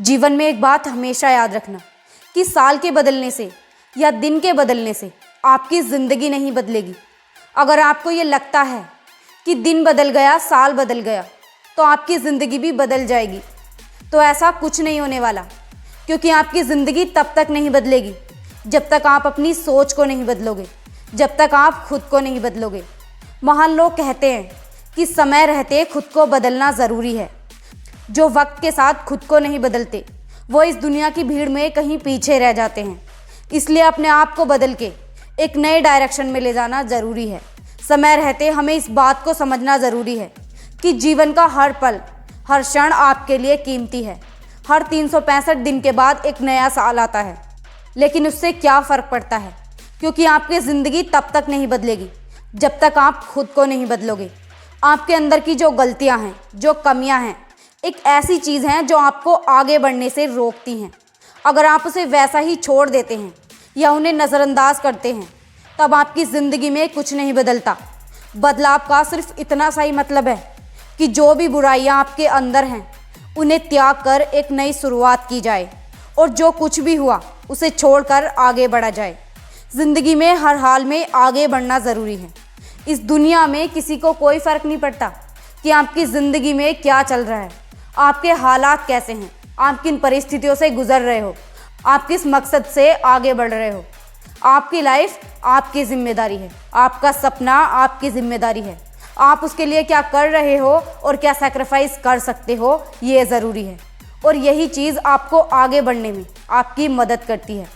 जीवन में एक बात हमेशा याद रखना कि साल के बदलने से या दिन के बदलने से आपकी ज़िंदगी नहीं बदलेगी। अगर आपको ये लगता है कि दिन बदल गया, साल बदल गया, तो आपकी ज़िंदगी भी बदल जाएगी, तो ऐसा कुछ नहीं होने वाला। क्योंकि आपकी ज़िंदगी तब तक नहीं बदलेगी जब तक आप अपनी सोच को नहीं बदलोगे, जब तक आप खुद को नहीं बदलोगे। महान लोग कहते हैं कि समय रहते खुद को बदलना ज़रूरी है। जो वक्त के साथ खुद को नहीं बदलते वो इस दुनिया की भीड़ में कहीं पीछे रह जाते हैं। इसलिए अपने आप को बदल के एक नए डायरेक्शन में ले जाना ज़रूरी है। समय रहते हमें इस बात को समझना ज़रूरी है कि जीवन का हर पल, हर क्षण आपके लिए कीमती है। हर 365 दिन के बाद एक नया साल आता है, लेकिन उससे क्या फ़र्क पड़ता है, क्योंकि आपकी ज़िंदगी तब तक नहीं बदलेगी जब तक आप खुद को नहीं बदलोगे। आपके अंदर की जो गलतियां हैं, जो कमियां हैं, एक ऐसी चीज़ हैं जो आपको आगे बढ़ने से रोकती हैं। अगर आप उसे वैसा ही छोड़ देते हैं या उन्हें नज़रअंदाज करते हैं, तब आपकी ज़िंदगी में कुछ नहीं बदलता। बदलाव का सिर्फ इतना सा ही मतलब है कि जो भी बुराइयां आपके अंदर हैं उन्हें त्याग कर एक नई शुरुआत की जाए, और जो कुछ भी हुआ उसे छोड़कर आगे बढ़ा जाए। ज़िंदगी में हर हाल में आगे बढ़ना ज़रूरी है। इस दुनिया में किसी को कोई फ़र्क नहीं पड़ता कि आपकी ज़िंदगी में क्या चल रहा है, आपके हालात कैसे हैं, आप किन परिस्थितियों से गुजर रहे हो, आप किस मकसद से आगे बढ़ रहे हो। आपकी लाइफ आपकी जिम्मेदारी है, आपका सपना आपकी जिम्मेदारी है। आप उसके लिए क्या कर रहे हो और क्या सैक्रिफाइस कर सकते हो, ये ज़रूरी है। और यही चीज़ आपको आगे बढ़ने में आपकी मदद करती है।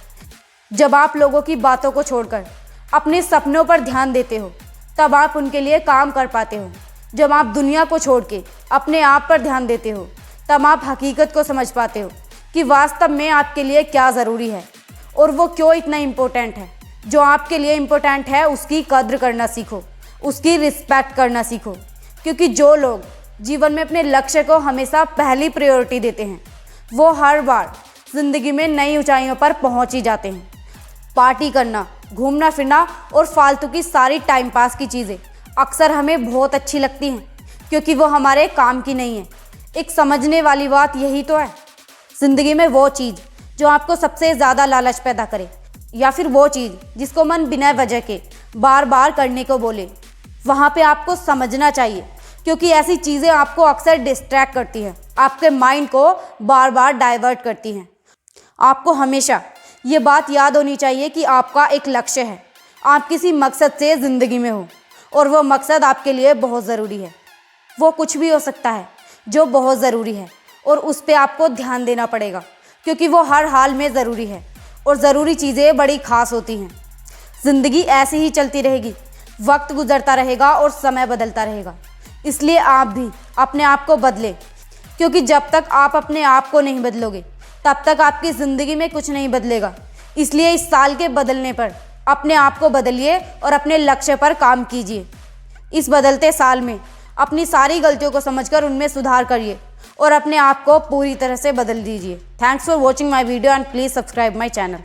जब आप लोगों की बातों को छोड़कर अपने सपनों पर ध्यान देते हो, तब आप उनके लिए काम कर पाते हो। जब आप दुनिया को छोड़ के अपने आप पर ध्यान देते हो, तब आप हकीकत को समझ पाते हो कि वास्तव में आपके लिए क्या ज़रूरी है और वो क्यों इतना इम्पोर्टेंट है। जो आपके लिए इम्पोर्टेंट है उसकी कद्र करना सीखो, उसकी रिस्पेक्ट करना सीखो। क्योंकि जो लोग जीवन में अपने लक्ष्य को हमेशा पहली प्रायोरिटी देते हैं, वो हर बार ज़िंदगी में नई ऊंचाइयों पर पहुंच ही जाते हैं। पार्टी करना, घूमना फिरना और फालतू की सारी टाइम पास की चीज़ें अक्सर हमें बहुत अच्छी लगती हैं, क्योंकि वो हमारे काम की नहीं है। एक समझने वाली बात यही तो है, ज़िंदगी में वो चीज़ जो आपको सबसे ज़्यादा लालच पैदा करे, या फिर वो चीज़ जिसको मन बिना वजह के बार बार करने को बोले, वहाँ पे आपको समझना चाहिए। क्योंकि ऐसी चीज़ें आपको अक्सर डिस्ट्रैक्ट करती हैं, आपके माइंड को बार बार डाइवर्ट करती हैं। आपको हमेशा ये बात याद होनी चाहिए कि आपका एक लक्ष्य है, आप किसी मकसद से ज़िंदगी में हो, और वो मकसद आपके लिए बहुत ज़रूरी है। वो कुछ भी हो सकता है जो बहुत ज़रूरी है, और उस पर आपको ध्यान देना पड़ेगा, क्योंकि वो हर हाल में ज़रूरी है, और ज़रूरी चीज़ें बड़ी ख़ास होती हैं। ज़िंदगी ऐसे ही चलती रहेगी, वक्त गुजरता रहेगा और समय बदलता रहेगा। इसलिए आप भी अपने आप को बदलें, क्योंकि जब तक आप अपने आप को नहीं बदलोगे तब तक आपकी ज़िंदगी में कुछ नहीं बदलेगा। इसलिए इस साल के बदलने पर अपने आप को बदलिए और अपने लक्ष्य पर काम कीजिए। इस बदलते साल में अपनी सारी गलतियों को समझकर उनमें सुधार करिए और अपने आप को पूरी तरह से बदल दीजिए। Thanks for watching my video and please subscribe my channel.